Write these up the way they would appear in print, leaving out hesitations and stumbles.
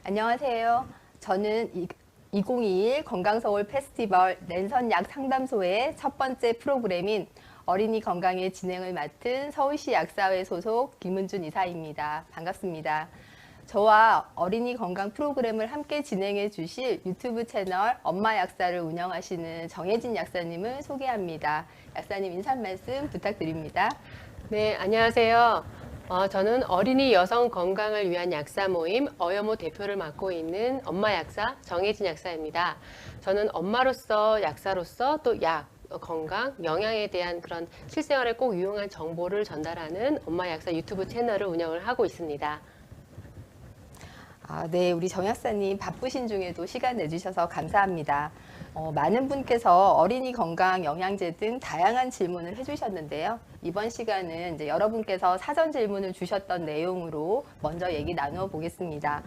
안녕하세요. 저는 2021 건강서울 페스티벌 랜선약 상담소의 첫 번째 프로그램인 어린이 건강의 진행을 맡은 서울시 약사회 소속 김은준 이사입니다. 반갑습니다. 저와 어린이 건강 프로그램을 함께 진행해 주실 유튜브 채널 엄마 약사를 운영하시는 정혜진 약사님을 소개합니다. 약사님 인사 말씀 부탁드립니다. 네, 안녕하세요. 저는 어린이 여성 건강을 위한 약사 모임 어여모 대표를 맡고 있는 엄마 약사 정혜진 약사입니다. 저는 엄마로서 약사로서 또 약, 건강, 영양에 대한 그런 실생활에 꼭 유용한 정보를 전달하는 엄마 약사 유튜브 채널을 운영을 하고 있습니다. 네, 우리 정 약사님 바쁘신 중에도 시간 내주셔서 감사합니다. 많은 분께서 어린이 건강, 영양제 등 다양한 질문을 해주셨는데요. 이번 시간은 이제 여러분께서 사전 질문을 주셨던 내용으로 먼저 얘기 나누어 보겠습니다.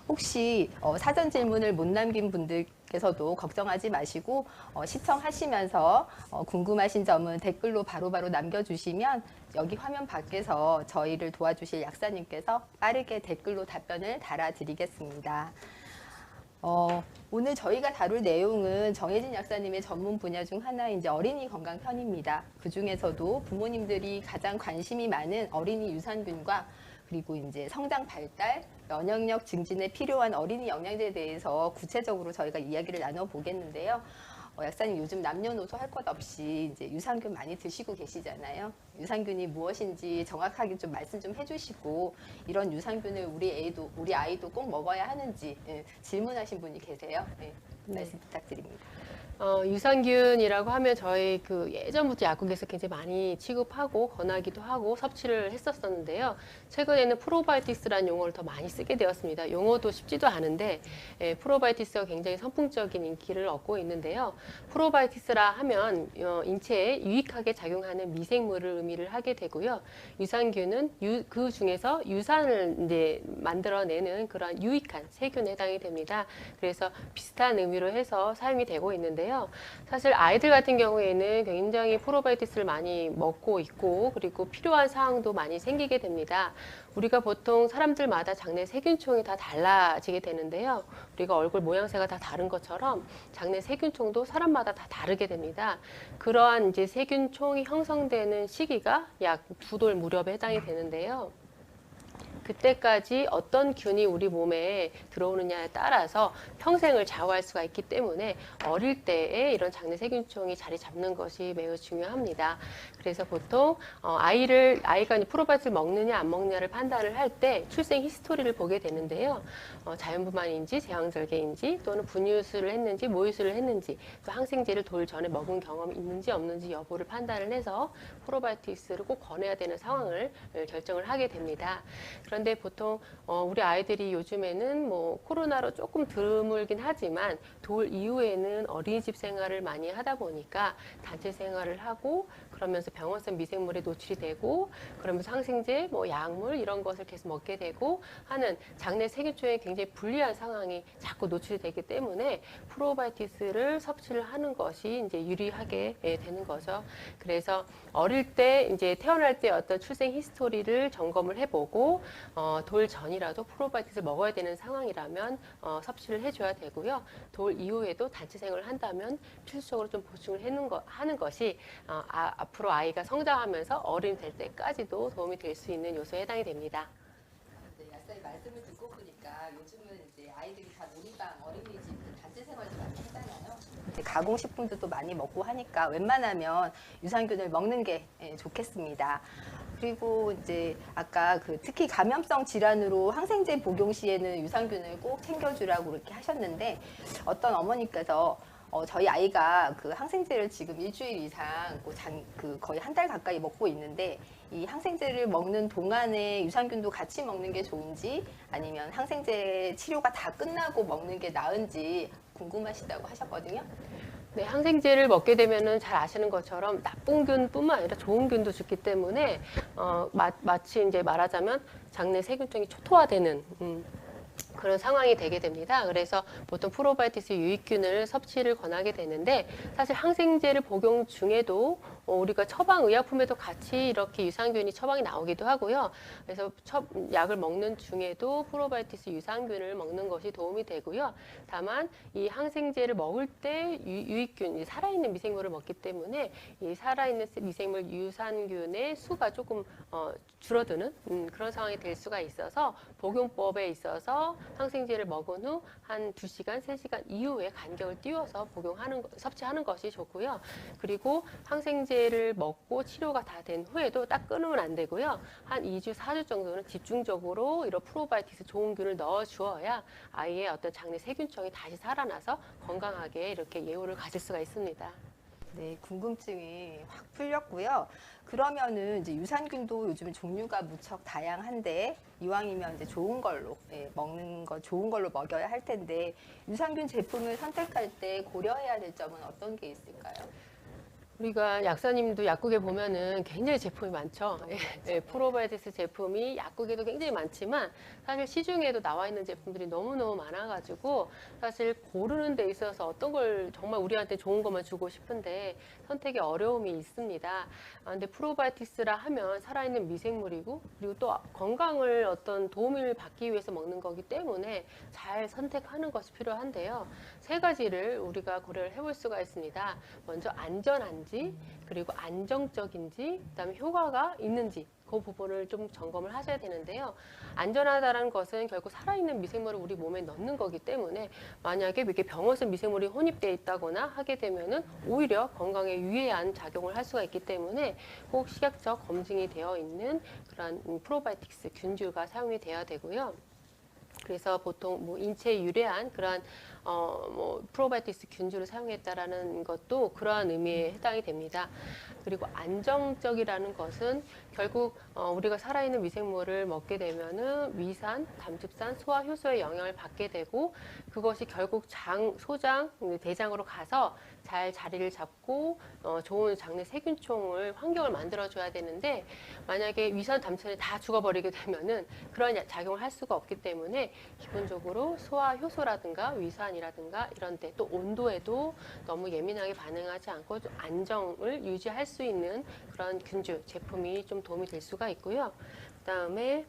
혹시 사전 질문을 못 남긴 분들께서도 걱정하지 마시고 시청하시면서 궁금하신 점은 댓글로 바로바로 남겨주시면 여기 화면 밖에서 저희를 도와주실 약사님께서 빠르게 댓글로 답변을 달아드리겠습니다. 오늘 저희가 다룰 내용은 정혜진 약사님의 전문 분야 중 하나인 이제 어린이 건강 편입니다. 그 중에서도 부모님들이 가장 관심이 많은 어린이 유산균과 그리고 이제 성장 발달, 면역력 증진에 필요한 어린이 영양제에 대해서 구체적으로 저희가 이야기를 나눠 보겠는데요. 약사님 요즘 남녀노소 할 것 없이 이제 유산균 많이 드시고 계시잖아요. 유산균이 무엇인지 정확하게 좀 말씀 좀 해주시고 이런 유산균을 우리 아이도 꼭 먹어야 하는지 질문하신 분이 계세요. 말씀 부탁드립니다. 유산균이라고 하면 저희 그 예전부터 약국에서 굉장히 많이 취급하고 권하기도 하고 섭취를 했었었는데요. 최근에는 프로바이오틱스라는 용어를 더 많이 쓰게 되었습니다. 용어도 쉽지도 않은데 프로바이오틱스가 굉장히 선풍적인 인기를 얻고 있는데요. 프로바이오틱스라 하면 인체에 유익하게 작용하는 미생물을 의미를 하게 되고요. 유산균은 그 중에서 유산을 이제 만들어내는 그런 유익한 세균에 해당이 됩니다. 그래서 비슷한 의미로 해서 사용이 되고 있는데요. 사실 아이들 같은 경우에는 굉장히 프로바이오틱스를 많이 먹고 있고 그리고 필요한 사항도 많이 생기게 됩니다. 우리가 보통 사람들마다 장내 세균총이 다 달라지게 되는데요. 우리가 얼굴 모양새가 다 다른 것처럼 장내 세균총도 사람마다 다 다르게 됩니다. 그러한 이제 세균총이 형성되는 시기가 약 2돌 무렵에 해당이 되는데요. 그때까지 어떤 균이 우리 몸에 들어오느냐에 따라서 평생을 좌우할 수가 있기 때문에 어릴 때에 이런 장내 세균총이 자리 잡는 것이 매우 중요합니다. 그래서 보통 아이가 프로바이오틱스를 먹느냐 안 먹느냐를 판단을 할 때 출생 히스토리를 보게 되는데요. 자연분만인지 제왕절개인지 또는 분유수를 했는지 모유수를 했는지 또 항생제를 돌 전에 먹은 경험이 있는지 없는지 여부를 판단을 해서 프로바이오틱스를 꼭 권해야 되는 상황을 결정을 하게 됩니다. 그런데 보통 우리 아이들이 요즘에는 뭐 코로나로 조금 드물긴 하지만 돌 이후에는 어린이집 생활을 많이 하다 보니까 단체 생활을 하고 그러면서 병원성 미생물에 노출이 되고 그러면서 항생제, 뭐 약물 이런 것을 계속 먹게 되고 하는 장내 세균총에 굉장히 불리한 상황이 자꾸 노출이 되기 때문에 프로바이오틱스를 섭취를 하는 것이 이제 유리하게 되는 거죠. 그래서 어릴 때 이제 태어날 때 어떤 출생 히스토리를 점검을 해보고 돌 전이라도 프로바이오틱스를 먹어야 되는 상황이라면 섭취를 해줘야 되고요. 돌 이후에도 단체 생활을 한다면 필수적으로 좀 보충을 하는 것이 앞으로 아이가 성장하면서 어른이 될 때까지도 도움이 될 수 있는 요소에 해당이 됩니다. 네, 약사님 말씀을 듣고 보니까 요즘은 이제 아이들이 다 놀이방, 어린이집 그 단체 생활도 많이 하잖아요. 가공식품도 많이 먹고 하니까 웬만하면 유산균을 먹는 게 좋겠습니다. 그리고 이제 아까 특히 감염성 질환으로 항생제 복용 시에는 유산균을 꼭 챙겨주라고 그렇게 하셨는데 어떤 어머니께서 저희 아이가 그 항생제를 지금 일주일 이상 거의 한 달 가까이 먹고 있는데 이 항생제를 먹는 동안에 유산균도 같이 먹는 게 좋은지 아니면 항생제 치료가 다 끝나고 먹는 게 나은지 궁금하시다고 하셨거든요. 네, 항생제를 먹게 되면은 잘 아시는 것처럼 나쁜 균뿐만 아니라 좋은 균도 죽기 때문에 마치 이제 말하자면 장내 세균총이 초토화되는 그런 상황이 되게 됩니다. 그래서 보통 프로바이오틱스 유익균을 섭취를 권하게 되는데 사실 항생제를 복용 중에도 우리가 처방 의약품에도 같이 이렇게 유산균이 처방이 나오기도 하고요. 그래서 약을 먹는 중에도 프로바이오티스 유산균을 먹는 것이 도움이 되고요. 다만 이 항생제를 먹을 때 유익균, 살아있는 미생물을 먹기 때문에 이 살아있는 미생물 유산균의 수가 조금 줄어드는 그런 상황이 될 수가 있어서 복용법에 있어서 항생제를 먹은 후 한 2시간, 3시간 이후에 간격을 띄워서 섭취하는 것이 좋고요. 그리고 항생제를 먹고 치료가 다 된 후에도 딱 끊으면 안 되고요. 한 2주, 4주 정도는 집중적으로 이런 프로바이오티스 좋은 균을 넣어 주어야 아이의 어떤 장내 세균층이 다시 살아나서 건강하게 이렇게 예후를 가질 수가 있습니다. 네, 궁금증이 확 풀렸고요. 그러면은 이제 유산균도 요즘 종류가 무척 다양한데 이왕이면 이제 좋은 걸로 먹는 거 좋은 걸로 먹여야 할 텐데 유산균 제품을 선택할 때 고려해야 될 점은 어떤 게 있을까요? 우리가 약사님도 약국에 보면은 굉장히 제품이 많죠. 프로바이오티스 제품이 약국에도 굉장히 많지만 사실 시중에도 나와 있는 제품들이 너무너무 많아가지고 사실 고르는 데 있어서 어떤 걸 정말 우리한테 좋은 것만 주고 싶은데 선택에 어려움이 있습니다. 근데 프로바이오티스라 하면 살아있는 미생물이고 그리고 또 건강을 어떤 도움을 받기 위해서 먹는 거기 때문에 잘 선택하는 것이 필요한데요. 3가지를 우리가 고려를 해볼 수가 있습니다. 먼저 안전한지, 그리고 안정적인지, 그다음에 효과가 있는지 그 부분을 좀 점검을 하셔야 되는데요. 안전하다는 것은 결국 살아있는 미생물을 우리 몸에 넣는 거기 때문에 만약에 이렇게 병원성 미생물이 혼입되어 있다거나 하게 되면은 오히려 건강에 유해한 작용을 할 수가 있기 때문에 꼭 식약처 검증이 되어 있는 그런 프로바이오틱스 균주가 사용이 되어야 되고요. 그래서 보통 뭐 인체에 유래한 그러한 프로바이오티스 균주를 사용했다라는 것도 그러한 의미에 해당이 됩니다. 그리고 안정적이라는 것은 결국 우리가 살아있는 미생물을 먹게 되면은 위산, 담즙산, 소화 효소의 영향을 받게 되고 그것이 결국 소장, 대장으로 가서 잘 자리를 잡고 좋은 장내 세균총을 환경을 만들어줘야 되는데 만약에 위산, 담즙산이 다 죽어버리게 되면은 그런 작용을 할 수가 없기 때문에 기본적으로 소화 효소라든가 위산이라든가 이런 데 또 온도에도 너무 예민하게 반응하지 않고 좀 안정을 유지할 수 있는 그런 균주 제품이 좀 도움이 될 수가 있고요. 그다음에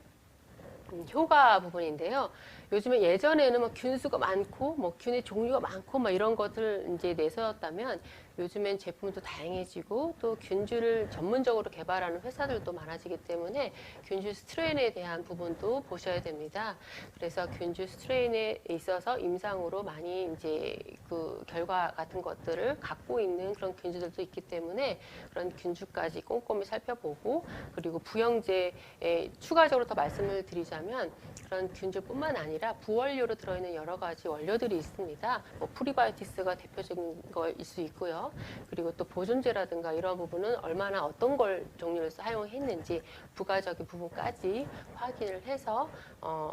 효과 부분인데요. 요즘에 예전에는 뭐 균수가 많고 뭐 균의 종류가 많고 막 이런 것을 이제 내세웠다면 요즘엔 제품도 다양해지고 또 균주를 전문적으로 개발하는 회사들도 많아지기 때문에 균주 스트레인에 대한 부분도 보셔야 됩니다. 그래서 균주 스트레인에 있어서 임상으로 많이 이제 그 결과 같은 것들을 갖고 있는 그런 균주들도 있기 때문에 그런 균주까지 꼼꼼히 살펴보고 그리고 부영제에 추가적으로 더 말씀을 드리자면 그런 균주뿐만 아니라 부원료로 들어있는 여러 가지 원료들이 있습니다. 뭐 프리바이오티스가 대표적인 거일 수 있고요. 그리고 또 보존제라든가 이런 부분은 얼마나 어떤 걸 종류를 사용했는지 부가적인 부분까지 확인을 해서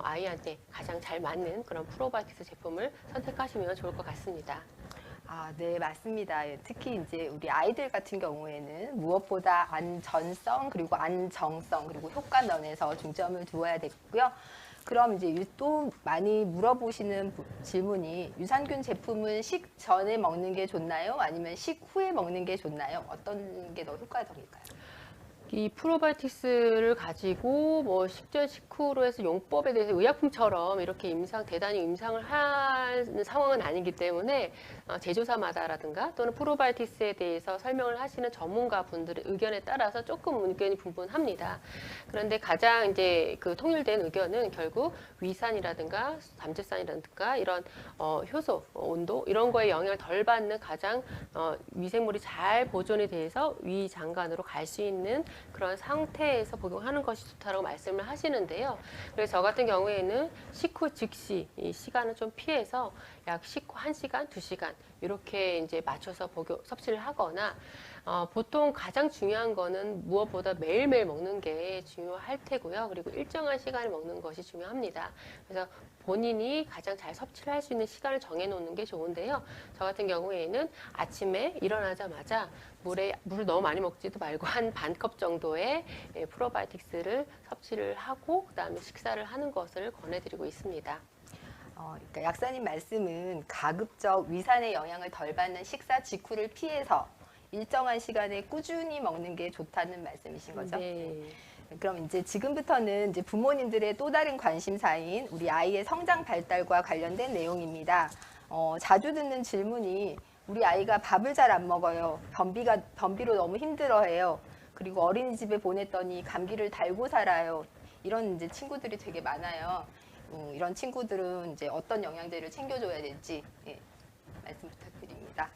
아이한테 가장 잘 맞는 그런 프로바이오티스 제품을 선택하시면 좋을 것 같습니다. 아, 네, 맞습니다. 특히 이제 우리 아이들 같은 경우에는 무엇보다 안전성, 그리고 안정성, 그리고 효과 면에서 중점을 두어야 되고요. 그럼 이제 또 많이 물어보시는 질문이 유산균 제품은 식전에 먹는 게 좋나요? 아니면 식후에 먹는 게 좋나요? 어떤 게 더 효과적일까요? 이 프로바이오틱스를 가지고 뭐 식전 식후로 해서 용법에 대해서 의약품처럼 이렇게 대단히 임상을 하는 상황은 아니기 때문에 제조사마다라든가 또는 프로바이오틱스에 대해서 설명을 하시는 전문가 분들의 의견에 따라서 조금 의견이 분분합니다. 그런데 가장 이제 그 통일된 의견은 결국 위산이라든가 담즙산이라든가 이런 효소, 온도 이런 거에 영향을 덜 받는 가장 미생물이 잘 보존이 돼서 위장관으로 갈 수 있는 그런 상태에서 복용하는 것이 좋다고 말씀을 하시는데요. 그래서 저 같은 경우에는 식후 즉시 이 시간을 좀 피해서 약 식후 1시간, 2시간 이렇게 이제 맞춰서 섭취를 하거나 보통 가장 중요한 거는 무엇보다 매일매일 먹는 게 중요할 테고요. 그리고 일정한 시간에 먹는 것이 중요합니다. 그래서 본인이 가장 잘 섭취를 할 수 있는 시간을 정해놓는 게 좋은데요. 저 같은 경우에는 아침에 일어나자마자 물을 너무 많이 먹지도 말고 한 반 컵 정도의 프로바이오틱스를 섭취를 하고 그다음에 식사를 하는 것을 권해드리고 있습니다. 그러니까 약사님 말씀은 가급적 위산의 영향을 덜 받는 식사 직후를 피해서 일정한 시간에 꾸준히 먹는 게 좋다는 말씀이신 거죠? 네. 그럼 이제 지금부터는 이제 부모님들의 또 다른 관심사인 우리 아이의 성장 발달과 관련된 내용입니다. 자주 듣는 질문이 우리 아이가 밥을 잘 안 먹어요. 변비로 너무 힘들어해요. 그리고 어린이집에 보냈더니 감기를 달고 살아요. 이런 이제 친구들이 되게 많아요. 이런 친구들은 이제 어떤 영양제를 챙겨줘야 될지 말씀 부탁드립니다.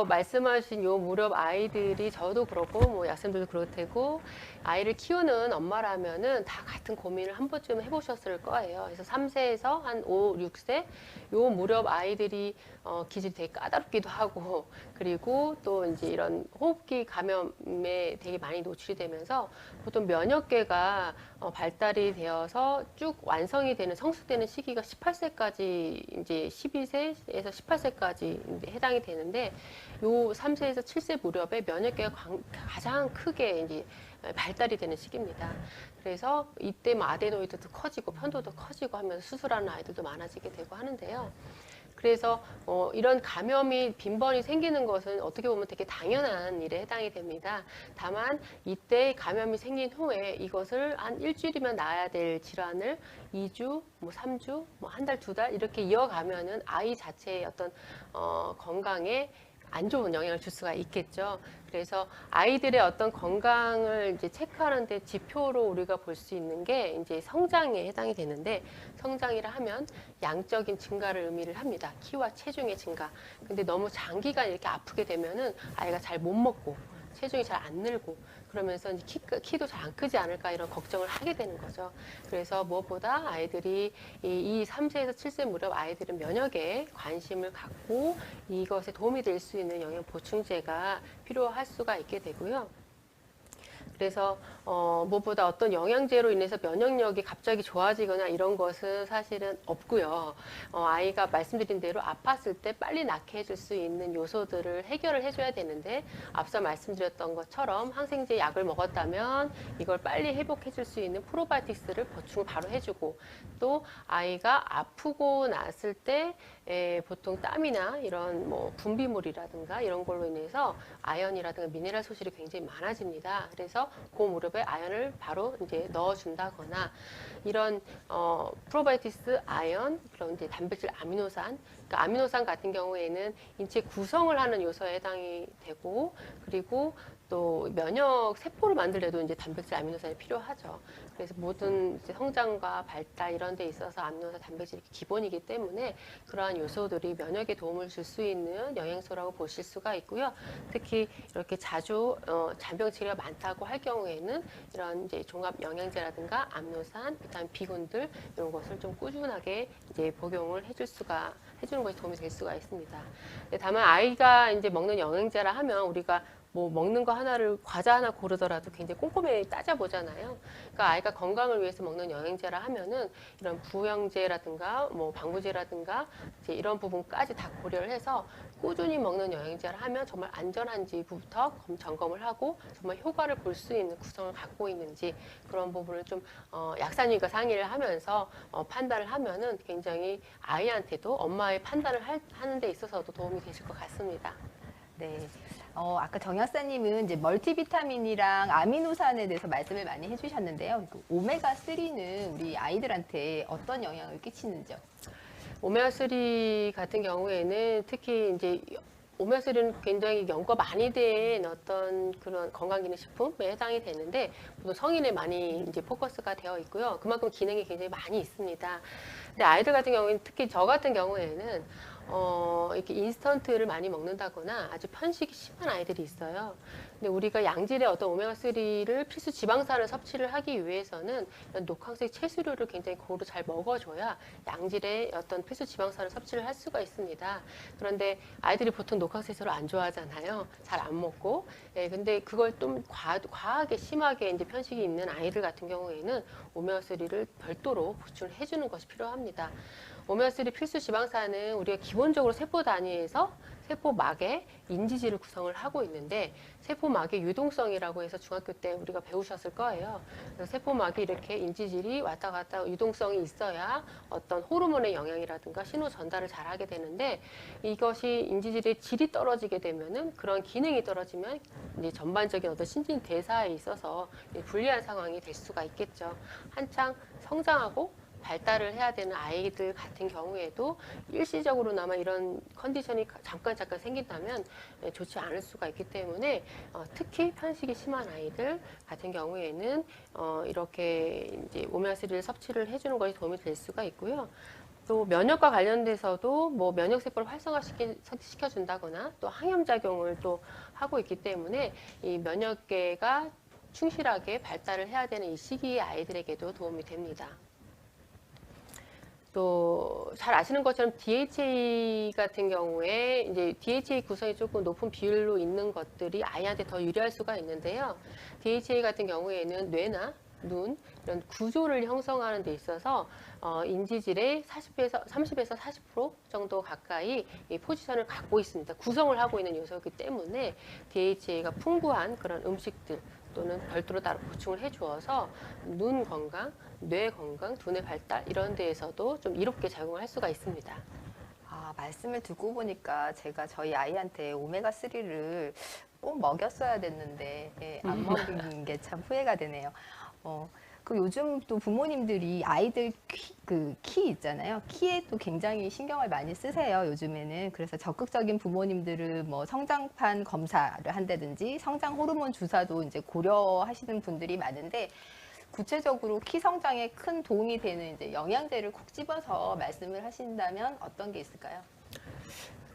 말씀하신 요 무렵 아이들이 저도 그렇고 뭐 약생들도 그럴 테고 아이를 키우는 엄마라면은 다 같은 고민을 한 번쯤 해보셨을 거예요. 그래서 3세에서 한 5, 6세 요 무렵 아이들이 기질이 되게 까다롭기도 하고 그리고 또 이제 이런 호흡기 감염에 되게 많이 노출이 되면서 보통 면역계가 발달이 되어서 쭉 완성이 되는 성숙되는 시기가 18세까지 이제 12세에서 18세까지 해당이 되는데 요 3세에서 7세 무렵에 면역계가 가장 크게 이제 발달이 되는 시기입니다. 그래서 이때 뭐 아데노이드도 커지고 편도도 커지고 하면서 수술하는 아이들도 많아지게 되고 하는데요. 그래서 이런 감염이 빈번히 생기는 것은 어떻게 보면 되게 당연한 일에 해당이 됩니다. 다만 이때 감염이 생긴 후에 이것을 한 일주일이면 나아야 될 질환을 2주, 뭐 3주, 뭐 한 달, 2달 이렇게 이어가면은 아이 자체의 어떤 건강에 안 좋은 영향을 줄 수가 있겠죠. 그래서 아이들의 어떤 건강을 이제 체크하는데 지표로 우리가 볼 수 있는 게 이제 성장에 해당이 되는데 성장이라 하면 양적인 증가를 의미를 합니다. 키와 체중의 증가. 근데 너무 장기간 이렇게 아프게 되면은 아이가 잘 못 먹고 체중이 잘 안 늘고 그러면서 이제 키도 잘 안 크지 않을까 이런 걱정을 하게 되는 거죠. 그래서 무엇보다 아이들이 이 3세에서 7세 무렵 아이들은 면역에 관심을 갖고 이것에 도움이 될 수 있는 영양 보충제가 필요할 수가 있게 되고요. 그래서 무엇보다 어떤 영양제로 인해서 면역력이 갑자기 좋아지거나 이런 것은 사실은 없고요. 아이가 말씀드린 대로 아팠을 때 빨리 낫게 해줄 수 있는 요소들을 해결을 해줘야 되는데 앞서 말씀드렸던 것처럼 항생제 약을 먹었다면 이걸 빨리 회복해줄 수 있는 프로바이오틱스를 보충을 바로 해주고 또 아이가 아프고 났을 때 보통 땀이나 이런 뭐 분비물이라든가 이런 걸로 인해서 아연이라든가 미네랄 소실이 굉장히 많아집니다. 그래서 그 무렵에 아연을 바로 이제 넣어준다거나 이런 프로바이오틱스 아연 그런 이제 단백질 아미노산 그러니까 아미노산 같은 경우에는 인체 구성을 하는 요소에 해당이 되고 그리고 또 면역 세포를 만들려도 이제 단백질 아미노산이 필요하죠. 그래서 모든 이제 성장과 발달 이런 데 있어서 아미노산 단백질이 기본이기 때문에 그러한 요소들이 면역에 도움을 줄 수 있는 영양소라고 보실 수가 있고요. 특히 이렇게 자주 잔병 치료가 많다고 할 경우에는 이런 이제 종합 영양제라든가 아미노산, 비타민 B군들 이런 것을 좀 꾸준하게 이제 복용을 해주는 것이 도움이 될 수가 있습니다. 다만 아이가 이제 먹는 영양제라 하면 우리가 뭐 먹는 거 하나를 과자 하나 고르더라도 굉장히 꼼꼼히 따져보잖아요. 그러니까 아이가 건강을 위해서 먹는 영양제라 하면은 이런 부영제라든가 뭐 방부제라든가 이제 이런 부분까지 다 고려를 해서 꾸준히 먹는 영양제를 하면 정말 안전한지부터 점검을 하고 정말 효과를 볼 수 있는 구성을 갖고 있는지 그런 부분을 좀 약사님과 상의를 하면서 판단을 하면은 굉장히 아이한테도 엄마의 판단을 하는 데 있어서도 도움이 되실 것 같습니다. 네. 아까 정 약사님은 이제 멀티비타민이랑 아미노산에 대해서 말씀을 많이 해주셨는데요. 그 오메가3는 우리 아이들한테 어떤 영향을 끼치는지요? 오메가3 같은 경우에는 특히 이제 오메가3는 굉장히 연구가 많이 된 어떤 그런 건강기능식품에 해당이 되는데 보통 성인에 많이 이제 포커스가 되어 있고요. 그만큼 기능이 굉장히 많이 있습니다. 근데 아이들 같은 경우에는 특히 저 같은 경우에는 이렇게 인스턴트를 많이 먹는다거나 아주 편식이 심한 아이들이 있어요. 근데 우리가 양질의 어떤 오메가3를 필수 지방산을 섭취를 하기 위해서는 이런 녹황색 채소류를 굉장히 고루 잘 먹어줘야 양질의 어떤 필수 지방산을 섭취를 할 수가 있습니다. 그런데 아이들이 보통 녹황색소를 안 좋아하잖아요. 잘 안 먹고. 근데 그걸 좀 과하게 심하게 이제 편식이 있는 아이들 같은 경우에는 오메가3를 별도로 보충을 해주는 것이 필요합니다. 오메가3 필수 지방산은 우리가 기본적으로 세포 단위에서 세포막에 인지질을 구성을 하고 있는데 세포막의 유동성이라고 해서 중학교 때 우리가 배우셨을 거예요. 그래서 세포막이 이렇게 인지질이 왔다 갔다 유동성이 있어야 어떤 호르몬의 영향이라든가 신호 전달을 잘 하게 되는데 이것이 인지질의 질이 떨어지게 되면은 그런 기능이 떨어지면 이제 전반적인 어떤 신진 대사에 있어서 불리한 상황이 될 수가 있겠죠. 한창 성장하고 발달을 해야 되는 아이들 같은 경우에도 일시적으로나마 이런 컨디션이 잠깐 생긴다면 좋지 않을 수가 있기 때문에 특히 편식이 심한 아이들 같은 경우에는 이렇게 이제 오메가3를 섭취를 해주는 것이 도움이 될 수가 있고요. 또 면역과 관련돼서도 뭐 면역세포를 활성화시켜준다거나 또 항염작용을 또 하고 있기 때문에 이 면역계가 충실하게 발달을 해야 되는 이 시기의 아이들에게도 도움이 됩니다. 또 잘 아시는 것처럼 DHA 같은 경우에 이제 DHA 구성이 조금 높은 비율로 있는 것들이 아이한테 더 유리할 수가 있는데요. DHA 같은 경우에는 뇌나 눈 이런 구조를 형성하는 데 있어서 인지질의 30에서 40% 정도 가까이 이 포지션을 갖고 있습니다. 구성을 하고 있는 요소이기 때문에 DHA가 풍부한 그런 음식들 또는 별도로 따로 보충을 해주어서 눈 건강, 뇌 건강, 두뇌 발달 이런 데에서도 좀 이롭게 작용할 수가 있습니다. 아, 말씀을 듣고 보니까 제가 저희 아이한테 오메가3를 꼭 먹였어야 됐는데 안 먹인 게 참 후회가 되네요. 그 요즘 또 부모님들이 아이들 키 있잖아요. 키에 또 굉장히 신경을 많이 쓰세요, 요즘에는. 그래서 적극적인 부모님들은 뭐 성장판 검사를 한다든지 성장 호르몬 주사도 이제 고려하시는 분들이 많은데 구체적으로 키 성장에 큰 도움이 되는 이제 영양제를 콕 집어서 말씀을 하신다면 어떤 게 있을까요?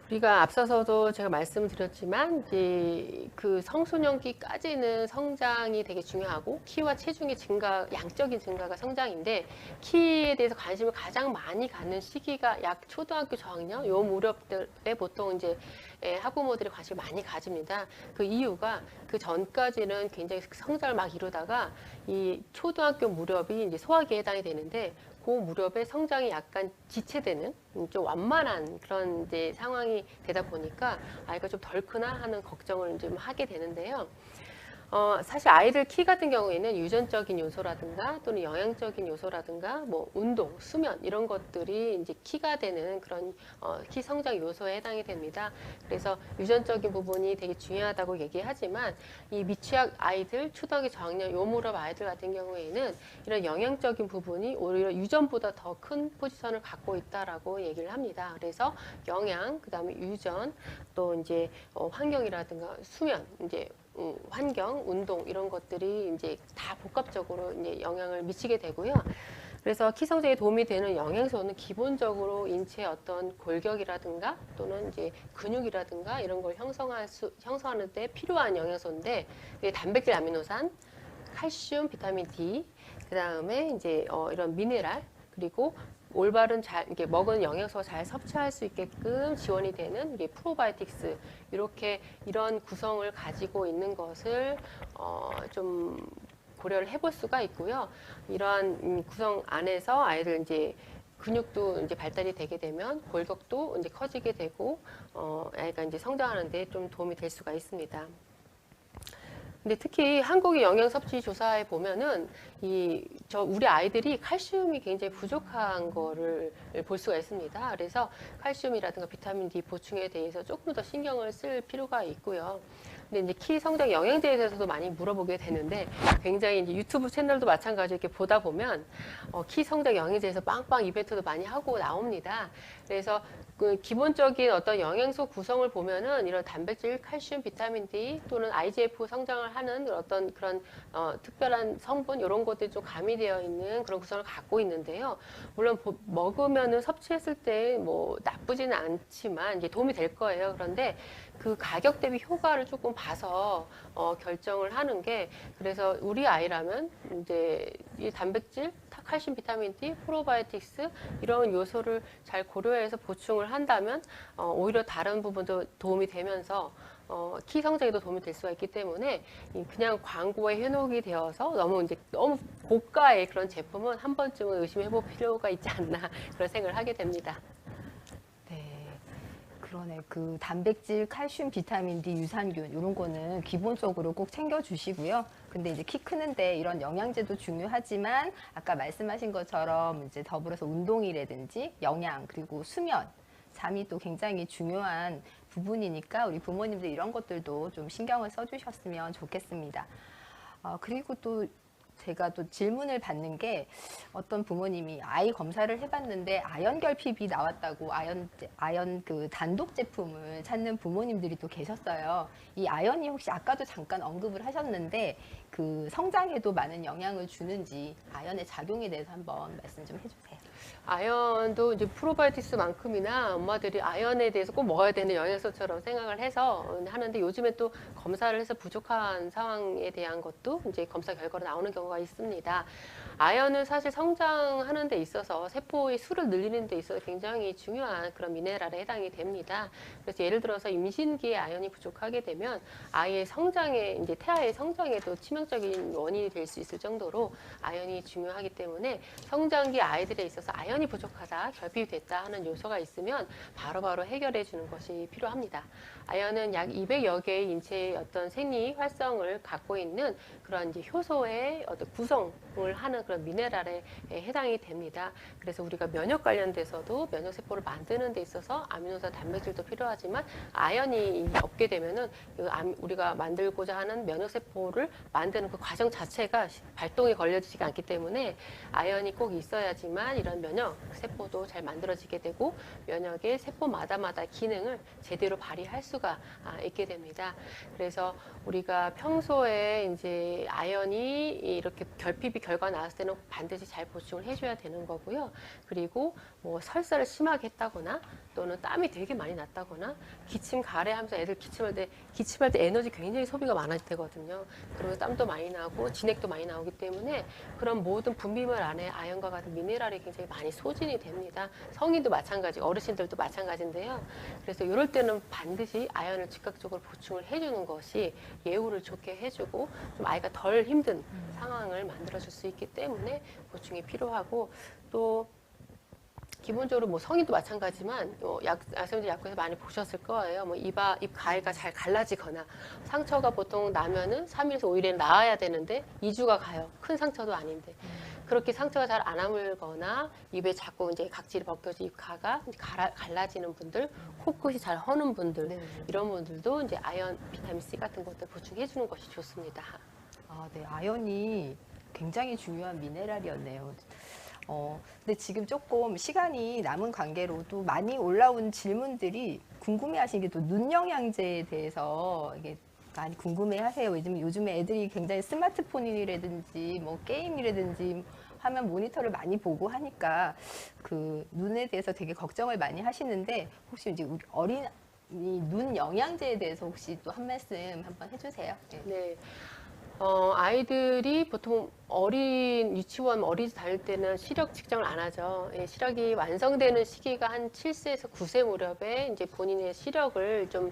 우리가 앞서서도 제가 말씀을 드렸지만 이제 그 성소년기까지는 성장이 되게 중요하고 키와 체중의 증가, 양적인 증가가 성장인데 키에 대해서 관심을 가장 많이 갖는 시기가 약 초등학교 저학년 요 무렵에 보통 이제 학부모들이 관심을 많이 가집니다. 그 이유가 그 전까지는 굉장히 성장을 막 이루다가 이 초등학교 무렵이 이제 소화기에 해당이 되는데 그 무렵에 성장이 약간 지체되는 좀 완만한 그런 이제 상황이 되다 보니까 아이가 좀 덜 크나 하는 걱정을 좀 하게 되는데요. 사실 아이들 키 같은 경우에는 유전적인 요소라든가 또는 영양적인 요소라든가 뭐 운동, 수면 이런 것들이 이제 키가 되는 그런 키 성장 요소에 해당이 됩니다. 그래서 유전적인 부분이 되게 중요하다고 얘기하지만 이 미취학 아이들, 초등학교 저학년 요 무렵 아이들 같은 경우에는 이런 영양적인 부분이 오히려 유전보다 더 큰 포지션을 갖고 있다라고 얘기를 합니다. 그래서 영양, 그다음에 유전, 또 이제 환경이라든가 수면, 이제 환경, 운동 이런 것들이 이제 다 복합적으로 이제 영향을 미치게 되고요. 그래서 키 성장에 도움이 되는 영양소는 기본적으로 인체의 어떤 골격이라든가 또는 이제 근육이라든가 이런 걸 형성하는 데 필요한 영양소인데 이게 단백질, 아미노산, 칼슘, 비타민 D, 그 다음에 이제 이런 미네랄 그리고 올바른 이렇게 먹은 영양소가 잘 섭취할 수 있게끔 지원이 되는 이게 프로바이오틱스 이렇게 이런 구성을 가지고 있는 것을 좀 고려를 해볼 수가 있고요. 이러한 구성 안에서 아이들 이제 근육도 이제 발달이 되게 되면 골격도 이제 커지게 되고 아이가 이제 성장하는데 좀 도움이 될 수가 있습니다. 근데 특히 한국의 영양 섭취 조사에 보면은 우리 아이들이 칼슘이 굉장히 부족한 거를 볼 수가 있습니다. 그래서 칼슘이라든가 비타민 D 보충에 대해서 조금 더 신경을 쓸 필요가 있고요. 근데 이제 키 성장 영양제에 대해서도 많이 물어보게 되는데 굉장히 이제 유튜브 채널도 마찬가지로 이렇게 보다 보면 키 성장 영양제에서 빵빵 이벤트도 많이 하고 나옵니다. 그래서 그 기본적인 어떤 영양소 구성을 보면은 이런 단백질, 칼슘, 비타민 D 또는 IGF 성장을 하는 어떤 그런 특별한 성분 이런 것들이 좀 가미되어 있는 그런 구성을 갖고 있는데요. 물론 먹으면은 섭취했을 때 뭐 나쁘지는 않지만 이제 도움이 될 거예요. 그런데 그 가격 대비 효과를 조금 봐서 결정을 하는 게 그래서 우리 아이라면 이제 이 단백질, 칼슘, 비타민 D, 프로바이오틱스 이런 요소를 잘 고려해서 보충을 한다면 오히려 다른 부분도 도움이 되면서 키 성장에도 도움이 될 수가 있기 때문에 그냥 광고에 현혹이 되어서 너무 고가의 그런 제품은 한 번쯤은 의심해 볼 필요가 있지 않나 그런 생각을 하게 됩니다. 네. 그러네. 그 단백질, 칼슘, 비타민 D, 유산균 이런 거는 기본적으로 꼭 챙겨 주시고요. 근데 이제 키 크는데 이런 영양제도 중요하지만 아까 말씀하신 것처럼 이제 더불어서 운동이라든지 영양 그리고 수면, 잠이 또 굉장히 중요한 부분이니까 우리 부모님들 이런 것들도 좀 신경을 써주셨으면 좋겠습니다. 그리고 또 제가 또 질문을 받는 게 어떤 부모님이 아이 검사를 해봤는데 아연 결핍이 나왔다고 아연 그 단독 제품을 찾는 부모님들이 또 계셨어요. 이 아연이 혹시 아까도 잠깐 언급을 하셨는데 그 성장에도 많은 영향을 주는지 아연의 작용에 대해서 한번 말씀 좀 해주세요. 아연도 이제 프로바이오틱스만큼이나 엄마들이 아연에 대해서 꼭 먹어야 되는 영양소처럼 생각을 해서 하는데 요즘에 또 검사를 해서 부족한 상황에 대한 것도 이제 검사 결과로 나오는 경우가 있습니다. 아연은 사실 성장하는 데 있어서 세포의 수를 늘리는 데 있어서 굉장히 중요한 그런 미네랄에 해당이 됩니다. 그래서 예를 들어서 임신기에 아연이 부족하게 되면 아이의 성장에 이제 태아의 성장에도 치명적인 원인이 될 수 있을 정도로 아연이 중요하기 때문에 성장기 아이들에 있어서 아연이 부족하다, 결핍이 됐다 하는 요소가 있으면 바로바로 해결해 주는 것이 필요합니다. 아연은 약 200여 개의 인체의 어떤 생리 활성을 갖고 있는 그런 이제 효소의 어떤 구성을 하는 그런 미네랄에 해당이 됩니다. 그래서 우리가 면역 관련돼서도 면역 세포를 만드는 데 있어서 아미노산 단백질도 필요하지만 아연이 없게 되면은 우리가 만들고자 하는 면역 세포를 만드는 그 과정 자체가 발동이 걸려지지가 않기 때문에 아연이 꼭 있어야지만 이런 면역 세포도 잘 만들어지게 되고 면역의 세포마다 기능을 제대로 발휘할 수가 있게 됩니다. 그래서 우리가 평소에 이제 아연이 이렇게 결핍이 결과 나왔을 때는 반드시 잘 보충을 해줘야 되는 거고요. 그리고 뭐 설사를 심하게 했다거나 또는 땀이 되게 많이 났다거나 기침 가래하면서 애들 기침할 때 에너지 굉장히 소비가 많아야 되거든요. 그리고 땀도 많이 나고 진액도 많이 나오기 때문에 그런 모든 분비물 안에 아연과 같은 미네랄이 굉장히 많이 소진이 됩니다. 성인도 마찬가지, 어르신들도 마찬가지인데요. 그래서 이럴 때는 반드시 아연을 즉각적으로 보충을 해주는 것이 예후를 좋게 해주고 좀 아이가 덜 힘든 상황을 만들어줄 수 있기 때문에 보충이 필요하고 또 기본적으로 뭐 성인도 마찬가지지만 야생제 약국에서 많이 보셨을 거예요. 뭐 입 가해가 잘 갈라지거나 상처가 보통 나면은 3일에서 5일에 나아야 되는데 2주가 가요. 큰 상처도 아닌데. 그렇게 상처가 잘 안 아물거나 입에 자꾸 이제 각질이 벗겨져 입 가가 갈라지는 분들, 코끝이 잘 허는 분들 네. 이런 분들도 이제 아연, 비타민 C 같은 것들 보충해 주는 것이 좋습니다. 네. 아연이 굉장히 중요한 미네랄이었네요. 근데 지금 조금 시간이 남은 관계로도 많이 올라온 질문들이 궁금해하시는 게 또 눈 영양제에 대해서 이게 많이 궁금해하세요. 요즘에 애들이 굉장히 스마트폰이라든지 뭐 게임이라든지 화면 모니터를 많이 보고 하니까 그 눈에 대해서 되게 걱정을 많이 하시는데 혹시 이제 우리 어린이 눈 영양제에 대해서 혹시 또 한 말씀 한번 해주세요. 네. 네. 아이들이 보통 어린 유치원 어린이집 다닐 때는 시력 측정을 안 하죠. 예, 시력이 완성되는 시기가 한 7세에서 9세 무렵에 이제 본인의 시력을 좀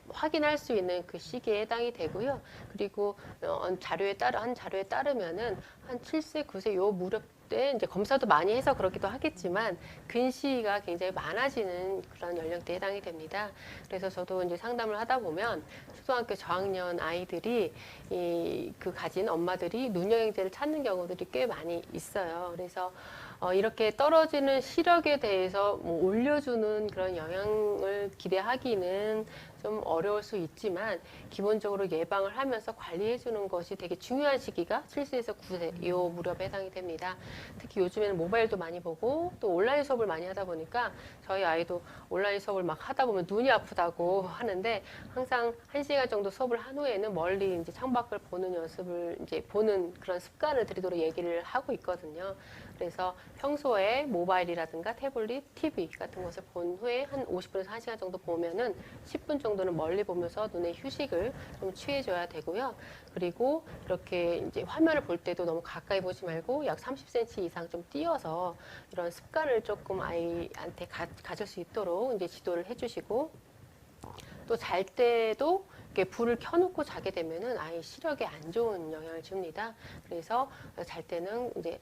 확인할 수 있는 그 시기에 해당이 되고요. 그리고 한 자료에 따르면은 한 7세, 9세 요 무렵 때 이제 검사도 많이 해서 그렇기도 하겠지만 근시가 굉장히 많아지는 그런 연령대에 해당이 됩니다. 그래서 저도 이제 상담을 하다 보면 초등학교 저학년 아이들이 그 가진 엄마들이 눈영양제를 찾는 경우들이 꽤 많이 있어요. 그래서 이렇게 떨어지는 시력에 대해서 뭐 올려주는 그런 영향을 기대하기는 좀 어려울 수 있지만 기본적으로 예방을 하면서 관리해 주는 것이 되게 중요한 시기가 7세에서 9세 이 무렵에 해당이 됩니다. 특히 요즘에는 모바일도 많이 보고 또 온라인 수업을 많이 하다 보니까 저희 아이도 온라인 수업을 막 하다 보면 눈이 아프다고 하는데 항상 1시간 정도 수업을 한 후에는 멀리 이제 창밖을 보는 연습을 이제 보는 그런 습관을 들이도록 얘기를 하고 있거든요. 그래서 평소에 모바일이라든가 태블릿, TV 같은 것을 본 후에 한 50분에서 1시간 정도 보면은 10분 정도는 멀리 보면서 눈의 휴식을 좀 취해줘야 되고요. 그리고 이렇게 이제 화면을 볼 때도 너무 가까이 보지 말고 약 30cm 이상 좀 띄어서 이런 습관을 조금 아이한테 가질 수 있도록 이제 지도를 해주시고 또 잘 때도 이렇게 불을 켜놓고 자게 되면은 아이 시력에 안 좋은 영향을 줍니다. 그래서 잘 때는 이제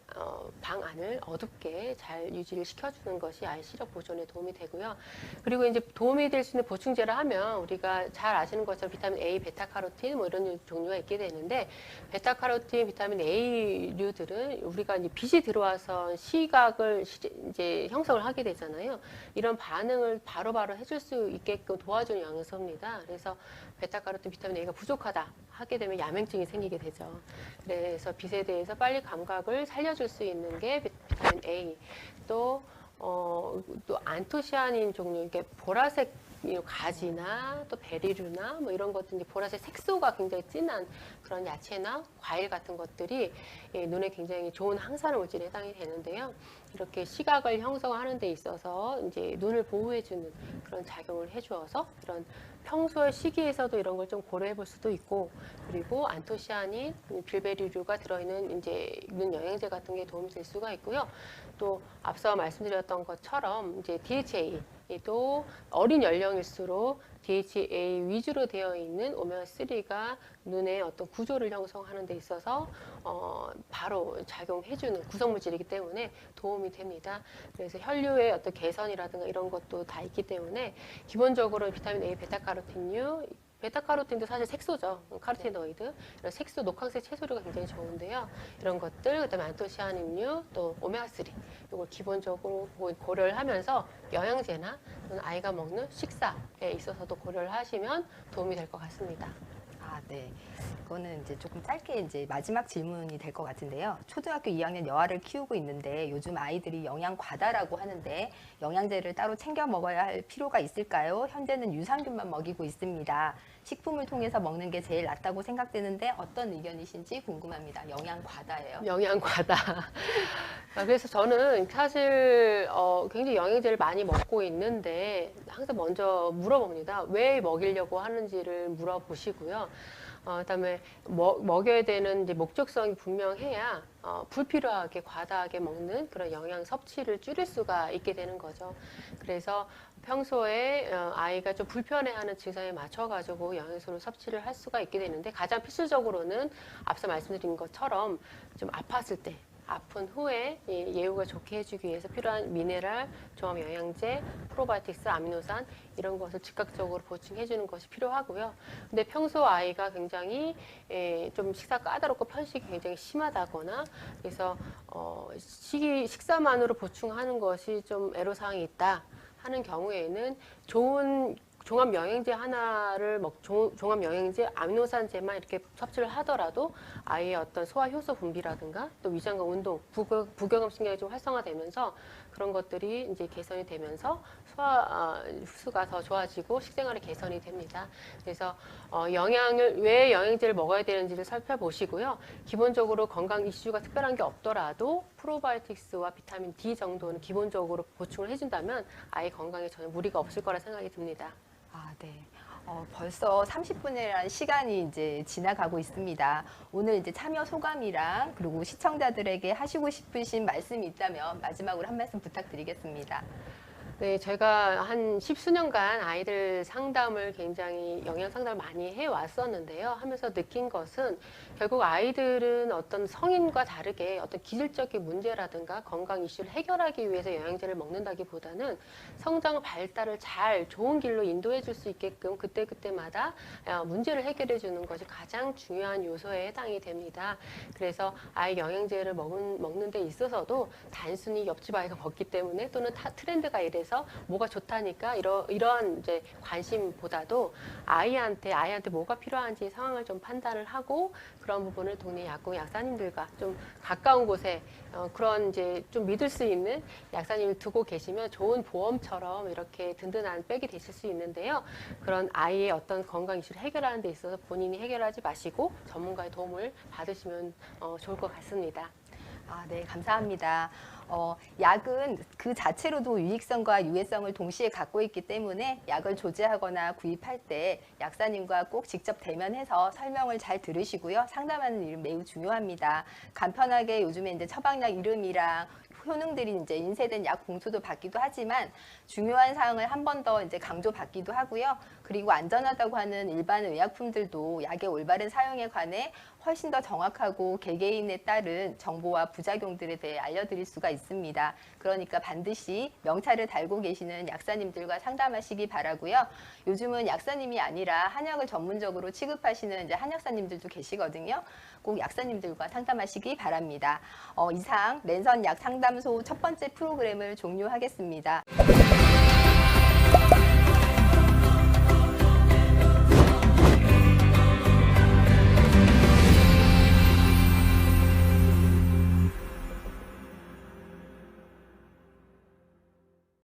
방 안을 어둡게 잘 유지를 시켜주는 것이 아이 시력 보존에 도움이 되고요. 그리고 이제 도움이 될 수 있는 보충제를 하면 우리가 잘 아시는 것처럼 비타민 A, 베타카로틴 뭐 이런 종류가 있게 되는데 베타카로틴, 비타민 A류들은 우리가 이제 빛이 들어와서 시각을 이제 형성을 하게 되잖아요. 이런 반응을 바로바로 해줄 수 있게끔 도와주는 영양소입니다. 그래서 베타카로틴, 비타민 A가 부족하다 하게 되면 야맹증이 생기게 되죠. 그래서 빛에 대해서 빨리 감각을 살려줄 수 있는 게 비타민 A. 또 안토시아닌 종류, 이게 보라색 가지나 또 베리류나 뭐 이런 것들, 이제 보라색 색소가 굉장히 진한 그런 야채나 과일 같은 것들이 눈에 굉장히 좋은 항산화 물질에 해당이 되는데요. 이렇게 시각을 형성하는 데 있어서 이제 눈을 보호해주는 그런 작용을 해주어서 이런 평소의 시기에서도 이런 걸 좀 고려해 볼 수도 있고, 그리고 안토시아닌, 빌베리류가 들어있는 이제 눈 영양제 같은 게 도움이 될 수가 있고요. 또 앞서 말씀드렸던 것처럼 이제 DHA 또 어린 연령일수록 DHA 위주로 되어 있는 오메가3가 눈의 어떤 구조를 형성하는 데 있어서 바로 작용해주는 구성물질이기 때문에 도움이 됩니다. 그래서 혈류의 어떤 개선이라든가 이런 것도 다 있기 때문에 기본적으로 비타민 A, 베타카로틴류, 베타카로틴도 사실 색소죠. 카로티노이드. 이런 색소, 녹황색 채소류가 굉장히 좋은데요. 이런 것들, 그다음에 안토시아닌류, 또 오메가3. 이걸 기본적으로 고려를 하면서 영양제나 또는 아이가 먹는 식사에 있어서도 고려를 하시면 도움이 될 것 같습니다. 아, 네. 그거는 이제 조금 짧게 이제 마지막 질문이 될 것 같은데요. 초등학교 2학년 여아를 키우고 있는데 요즘 아이들이 영양 과다라고 하는데 영양제를 따로 챙겨 먹어야 할 필요가 있을까요? 현재는 유산균만 먹이고 있습니다. 식품을 통해서 먹는 게 제일 낫다고 생각되는데 어떤 의견이신지 궁금합니다. 영양 과다예요. 영양 과다. 그래서 저는 사실 굉장히 영양제를 많이 먹고 있는데 항상 먼저 물어봅니다. 왜 먹이려고 하는지를 물어보시고요. 그다음에 먹여야 되는 이제 목적성이 분명해야 불필요하게 과다하게 먹는 그런 영양 섭취를 줄일 수가 있게 되는 거죠. 그래서 평소에 아이가 좀 불편해하는 증상에 맞춰가지고 영양소를 섭취를 할 수가 있게 되는데, 가장 필수적으로는 앞서 말씀드린 것처럼 좀 아팠을 때, 아픈 후에 예후가 좋게 해주기 위해서 필요한 미네랄, 종합 영양제, 프로바이오틱스, 아미노산 이런 것을 즉각적으로 보충해주는 것이 필요하고요. 근데 평소 아이가 굉장히 좀 식사 까다롭고 편식이 굉장히 심하다거나 그래서 식사만으로 보충하는 것이 좀 애로사항이 있다 하는 경우에는 좋은 종합 영양제 하나를 종합 영양제 아미노산제만 이렇게 섭취를 하더라도 아이의 어떤 소화 효소 분비라든가 또 위장관 운동, 부교감 신경이 좀 활성화되면서 그런 것들이 이제 개선이 되면서 소화 흡수가 더 좋아지고 식생활이 개선이 됩니다. 그래서 왜 영양제를 먹어야 되는지를 살펴보시고요. 기본적으로 건강 이슈가 특별한 게 없더라도 프로바이오틱스와 비타민 D 정도는 기본적으로 보충을 해준다면 아이 건강에 전혀 무리가 없을 거라 생각이 듭니다. 아, 네. 벌써 30분이라는 시간이 이제 지나가고 있습니다. 오늘 이제 참여 소감이랑 그리고 시청자들에게 하시고 싶으신 말씀이 있다면 마지막으로 한 말씀 부탁드리겠습니다. 네, 제가 한 십수년간 아이들 상담을 굉장히 영양 상담을 많이 해왔었는데요. 하면서 느낀 것은 결국 아이들은 어떤 성인과 다르게 어떤 기질적인 문제라든가 건강 이슈를 해결하기 위해서 영양제를 먹는다기보다는 성장 발달을 잘 좋은 길로 인도해 줄 수 있게끔 그때그때마다 문제를 해결해 주는 것이 가장 중요한 요소에 해당이 됩니다. 그래서 아이 영양제를 먹는 데 있어서도 단순히 옆집 아이가 먹기 때문에 또는 트렌드가 이래서 뭐가 좋다니까 이러한 이제 관심보다도 아이한테 뭐가 필요한지 상황을 좀 판단을 하고 그런 부분을 동네 약국 약사님들과 좀 가까운 곳에 그런 이제 좀 믿을 수 있는 약사님을 두고 계시면 좋은 보험처럼 이렇게 든든한 백이 되실 수 있는데요. 그런 아이의 어떤 건강 이슈를 해결하는 데 있어서 본인이 해결하지 마시고 전문가의 도움을 받으시면 좋을 것 같습니다. 아, 네, 감사합니다. 약은 그 자체로도 유익성과 유해성을 동시에 갖고 있기 때문에 약을 조제하거나 구입할 때 약사님과 꼭 직접 대면해서 설명을 잘 들으시고요. 상담하는 일 매우 중요합니다. 간편하게 요즘에 이제 처방약 이름이랑 효능들이 이제 인쇄된 약 봉투도 받기도 하지만 중요한 사항을 한 번 더 이제 강조받기도 하고요. 그리고 안전하다고 하는 일반 의약품들도 약의 올바른 사용에 관해 훨씬 더 정확하고 개개인에 따른 정보와 부작용들에 대해 알려드릴 수가 있습니다. 그러니까 반드시 명찰을 달고 계시는 약사님들과 상담하시기 바라고요. 요즘은 약사님이 아니라 한약을 전문적으로 취급하시는 이제 한약사님들도 계시거든요. 꼭 약사님들과 상담하시기 바랍니다. 이상 랜선 약 상담소 첫 번째 프로그램을 종료하겠습니다.